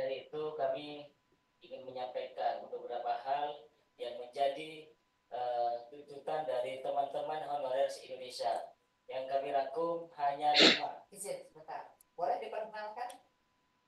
dari itu kami ingin menyampaikan beberapa hal yang menjadi tuntutan dari teman-teman honorer se-Indonesia yang kami rangkum hanya 5. Izin sebentar, boleh diperkenalkan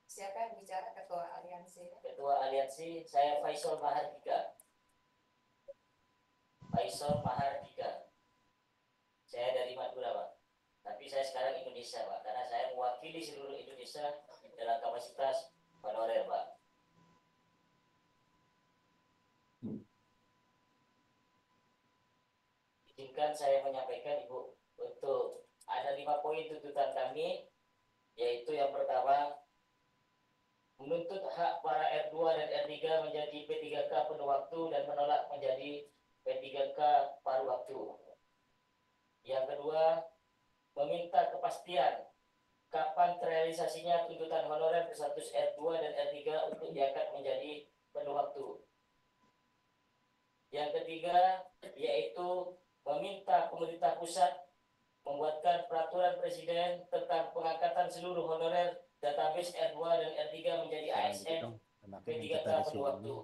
siapa yang bicara, ketua aliansi? Ketua aliansi saya Faisal Mahardika. Saya dari Madura, Pak. Tapi saya sekarang Indonesia, Pak, karena saya mewakili seluruh Indonesia dalam kapasitas honorer, Pak. Izinkan saya menyampaikan, Ibu, untuk ada 5 poin tuntutan kami, yaitu yang pertama, menuntut hak para R2 dan R3 menjadi P3K penuh waktu dan menolak menjadi P3K paruh waktu. Yang kedua, meminta kepastian kapan terrealisasinya tuntutan honorer berstatus R2 dan R3 untuk diangkat menjadi penuh waktu. Yang ketiga, yaitu meminta pemerintah pusat membuatkan peraturan presiden tentang pengangkatan seluruh honorer database R2 dan R3 menjadi ASN P3K penuh waktu.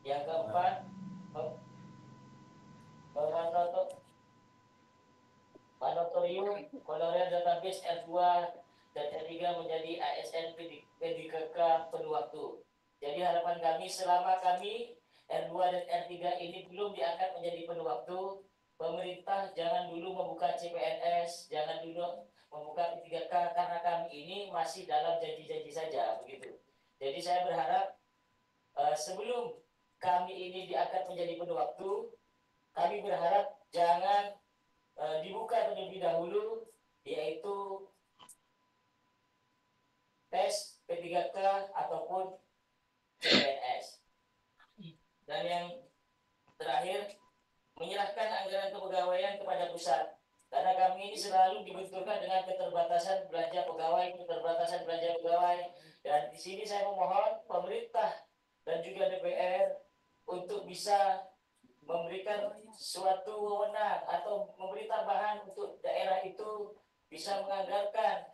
Yang keempat, moratorium honorer database R2 dan R3 menjadi ASN P3K penuh waktu. Jadi harapan kami selama kami R2 dan R3 ini belum diangkat menjadi penuh waktu, pemerintah jangan dulu membuka CPNS, jangan dulu membuka P3K karena kami ini masih dalam janji-janji saja begitu. Jadi saya berharap sebelum kami ini diangkat menjadi penuh waktu, kami berharap jangan dibuka terlebih dahulu, yaitu tes P3K ataupun CPNS. Dan yang terakhir, menyerahkan anggaran kepegawaian kepada pusat. Karena kami ini selalu dibenturkan dengan keterbatasan belanja pegawai, dan di sini saya memohon pemerintah dan juga DPR untuk bisa memberikan suatu wewenang atau memberi tambahan untuk daerah itu bisa menganggarkan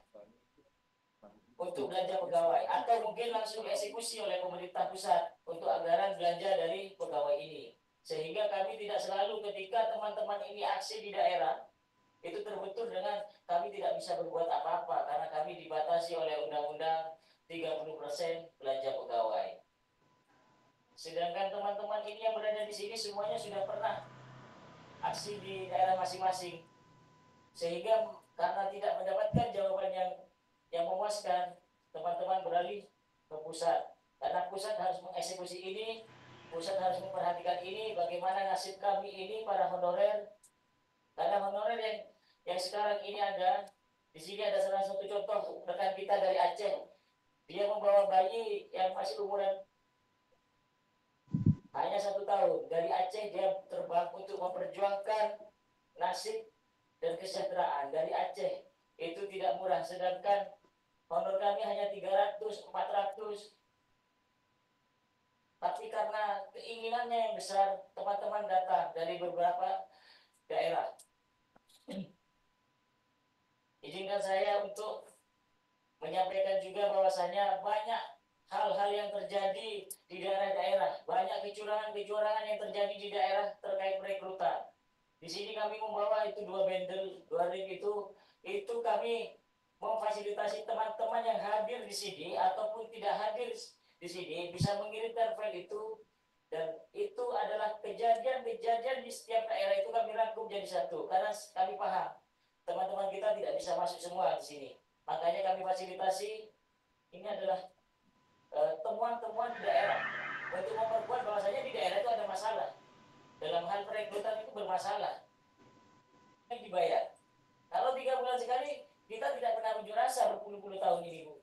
untuk belanja pegawai, atau mungkin langsung eksekusi oleh pemerintah pusat untuk anggaran belanja dari pegawai ini, sehingga kami tidak selalu ketika teman-teman ini aksi di daerah itu terbentur dengan kami tidak bisa berbuat apa-apa karena kami dibatasi oleh undang-undang 30% belanja pegawai. Sedangkan teman-teman ini yang berada di sini semuanya sudah pernah aksi di daerah masing-masing, sehingga karena tidak mendapatkan jawaban yang memuaskan, teman-teman beralih ke pusat. Karena pusat harus mengeksekusi ini, pusat harus memperhatikan ini, bagaimana nasib kami ini para honorer. Karena honorer yang sekarang ini ada, di sini ada salah satu contoh rekan kita dari Aceh. Dia membawa bayi yang masih umuran hanya 1 tahun. Dari Aceh dia terbang untuk memperjuangkan nasib dan kesejahteraan. Dari Aceh itu tidak murah, sedangkan honor kami hanya 300, 400. Tapi karena keinginannya yang besar, teman-teman datang dari beberapa daerah. Izinkan saya untuk menyampaikan juga bahwasanya banyak hal-hal yang terjadi di daerah-daerah, banyak kecurangan-kecurangan yang terjadi di daerah terkait perekrutan. Di sini kami membawa itu 2 bendel, 2 ring itu kami memfasilitasi teman-teman yang hadir di sini ataupun tidak hadir di sini bisa mengirimkan file itu, dan itu adalah kejadian-kejadian di setiap daerah itu kami rangkum jadi satu karena kami paham teman-teman kita tidak bisa masuk semua di sini. Makanya kami fasilitasi, ini adalah temuan-temuan di daerah untuk memperkuat bahwasanya di daerah itu ada masalah. Dalam hal perekrutan itu bermasalah. Yang dibayar. Kalau 3 bulan sekali, kita tidak pernah unjuk rasa berpuluh-puluh tahun ini, Bu.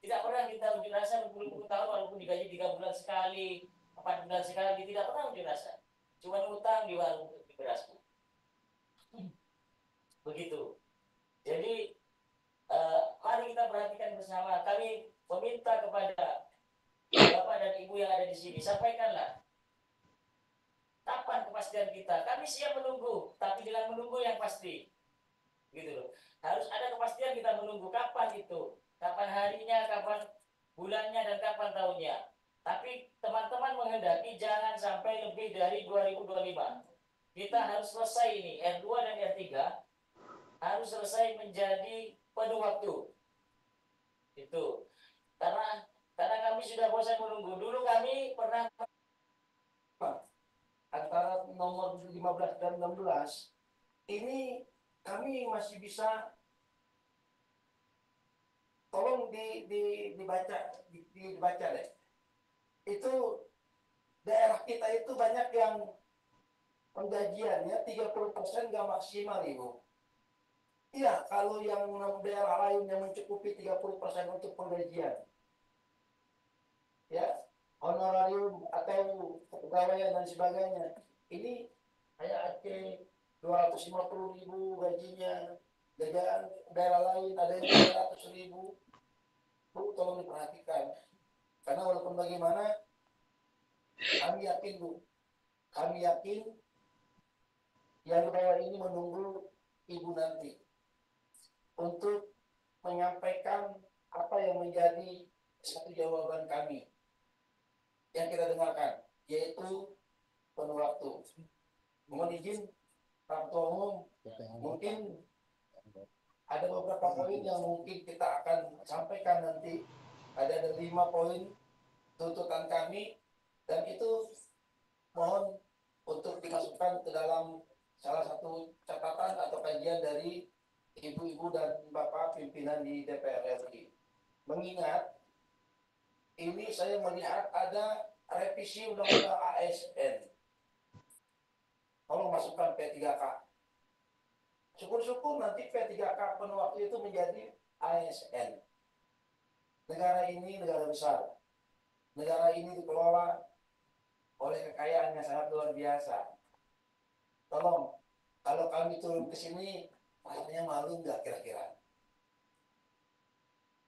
Tidak pernah kita unjuk rasa berpuluh-puluh tahun walaupun digaji 3 bulan sekali, 4 bulan sekali, tidak pernah unjuk rasa. Cuma utang di warung di beras, Bu. Begitu. Jadi mari kita perhatikan bersama. Kami meminta kepada Bapak dan Ibu yang ada di sini, sampaikanlah kapan kepastian kita. Kami siap menunggu, tapi dengan menunggu yang pasti. Gitu loh. Harus ada kepastian kita menunggu kapan itu. Kapan kapan harinya, kapan bulannya, dan kapan tahunnya. Tapi teman-teman menghendaki jangan sampai lebih dari 2025. Kita harus selesai ini, R2 dan R3 harus selesai menjadi penuh waktu. Itu. Karena kami sudah bosan menunggu. Dulu kami pernah antara nomor 15 dan 16 ini kami masih bisa, tolong dibaca deh. Itu daerah kita itu banyak yang penggajiannya 30% nggak maksimal, Ibu. Iya, kalau yang daerah lain yang mencukupi 30% untuk penggajian, ya, honorarium atau kepegawaian dan sebagainya. Ini kayak Aceh 250.000 gajinya, jajaran daerah lain ada yang 300.000. Bu, tolong diperhatikan. Karena walaupun bagaimana, kami yakin, Bu, kami yakin yang di bawah ini menunggu Ibu nanti untuk menyampaikan apa yang menjadi satu jawaban kami yang kita dengarkan, yaitu penuh waktu. Mohon izin Pak Ketua Umum, mungkin ada beberapa poin yang mungkin kita akan sampaikan nanti. Ada 5 poin tuntutan kami, dan itu mohon untuk dimasukkan ke dalam salah satu catatan atau kajian dari ibu-ibu dan bapak pimpinan di DPR RI. Mengingat ini saya melihat ada revisi undang-undang ASN. Tolong masukkan P3K. Syukur-syukur nanti P3K penuh waktu itu menjadi ASN. Negara ini negara besar. Negara ini dikelola oleh kekayaan yang sangat luar biasa. Tolong, kalau kami turun ke sini, rasanya malu nggak kira-kira?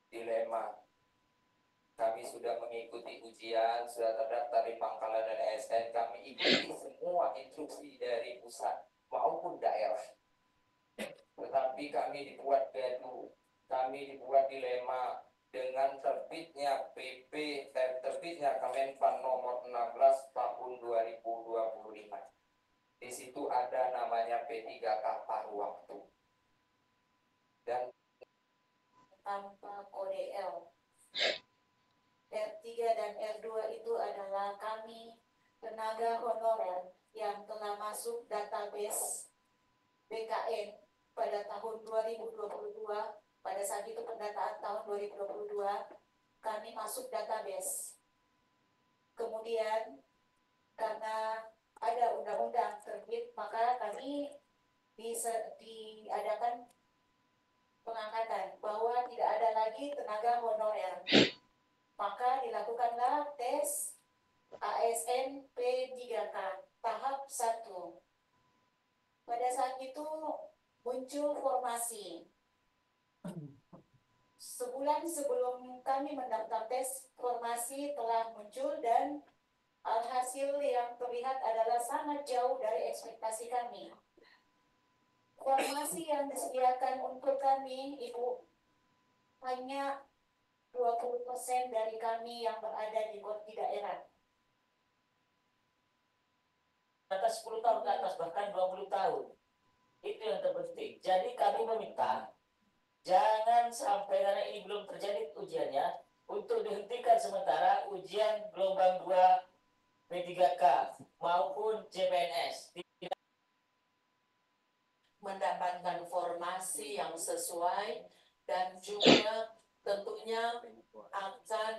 Dilema. Kami sudah mengikuti ujian, sudah terdaftar di Pangkalan dan ASN. Kami ikuti semua instruksi dari pusat maupun daerah. Tetapi kami dibuat gaduh, kami dibuat dilema dengan terbitnya PP terbitnya Kemenpan nomor 16 tahun 2025. Di situ ada namanya P3K paruh waktu. Dan tanpa kode L. R3 dan R2 itu adalah kami tenaga honorer yang telah masuk database BKN pada tahun 2022. Pada saat itu pendataan tahun 2022 kami masuk database. Kemudian karena ada undang-undang terbit, maka kami diadakan pengangkatan bahwa tidak ada lagi tenaga honorer. Maka dilakukanlah tes ASN P3K tahap 1. Pada saat itu muncul formasi. Sebulan sebelum kami mendaftar tes, formasi telah muncul dan hasil yang terlihat adalah sangat jauh dari ekspektasi kami. Formasi yang disediakan untuk kami, Ibu, hanya 20% dari kami yang berada di daerah. Atas 10 tahun ke atas, bahkan 20 tahun. Itu yang terpenting. Jadi kami meminta, jangan sampai, karena ini belum terjadi ujiannya, untuk dihentikan sementara ujian gelombang 2 P3K maupun CPNS. Mendapatkan formasi yang sesuai dan juga tentunya akan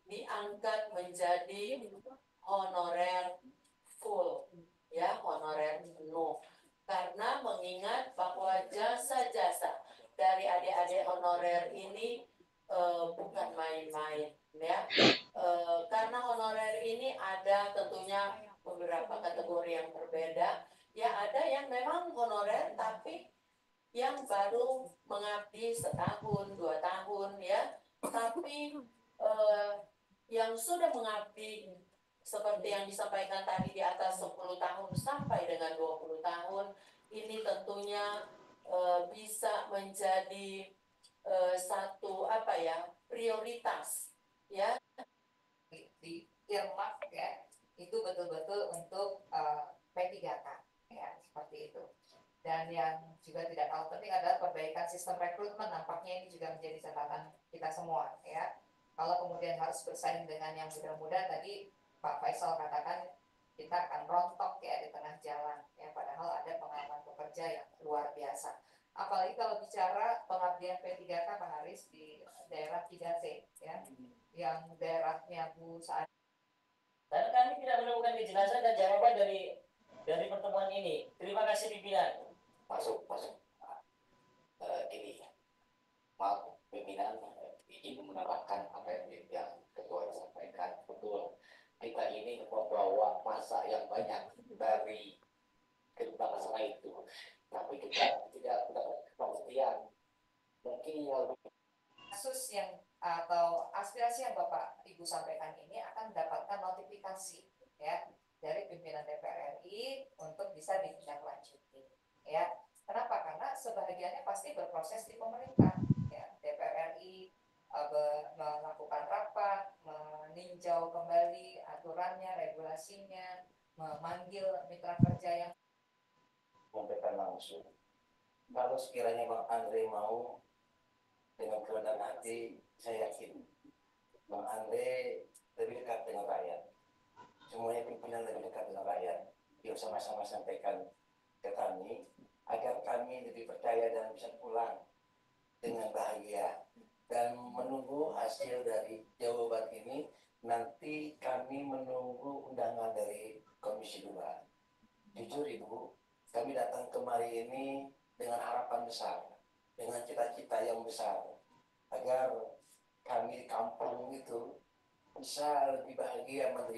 diangkat menjadi honorer full, ya, honorer penuh. Karena mengingat bahwa jasa-jasa dari adik-adik honorer ini bukan main-main, ya. Karena honorer ini ada tentunya beberapa kategori yang berbeda. Ya, ada yang memang honorer tapi yang baru mengabdi setahun, 2 tahun, ya. Tapi yang sudah mengabdi seperti yang disampaikan tadi di atas 10 tahun sampai dengan 20 tahun, ini tentunya bisa menjadi satu apa ya, prioritas ya. Di earmark ya, itu betul-betul untuk P3K ya, seperti itu. Dan yang juga tidak kalah penting adalah perbaikan sistem rekrutmen. Nampaknya ini juga menjadi catatan kita semua ya. Kalau kemudian harus bersaing dengan yang muda-muda, tadi Pak Faisal katakan kita akan rontok ya di tengah jalan ya, padahal ada pengalaman pekerja yang luar biasa. Apalagi kalau bicara pengabdian P3K Pak Haris di daerah 3T ya, yang daerahnya Bu Saad. Dan kami tidak menemukan kejelasan dan jawaban dari pertemuan ini. Terima kasih pimpinan. Masuk. Ini maaf pimpinan, izin menambahkan apa yang ketua sampaikan. Betul, kita ini membawa masa yang banyak dari kedua masalah itu, tapi kita tidak mendapat kepastian. Mungkin yang Kasus yang atau aspirasi yang Bapak Ibu sampaikan ini akan mendapatkan notifikasi ya dari pimpinan DPR RI untuk bisa ditindaklanjuti ya. Kenapa? Karena sebahagiannya pasti berproses di pemerintah ya. DPR RI melakukan rapat, meninjau kembali aturannya, regulasinya, memanggil mitra kerja yang menyampaikan langsung. Kalau sekiranya Bang Andre mau, dengan kerendahan hati, saya yakin Bang Andre lebih dekat dengan rakyat. Semuanya pimpinan lebih dekat dengan rakyat. Yuk sama-sama sampaikan ke kami agar kami lebih percaya dan bisa pulang dengan bahagia. Dan menunggu hasil dari jawaban ini, nanti kami menunggu undangan dari Komisi 2. Jujur Ibu, kami datang kemari ini dengan harapan besar, dengan cita-cita yang besar, agar kami di kampung itu bisa lebih bahagia menerima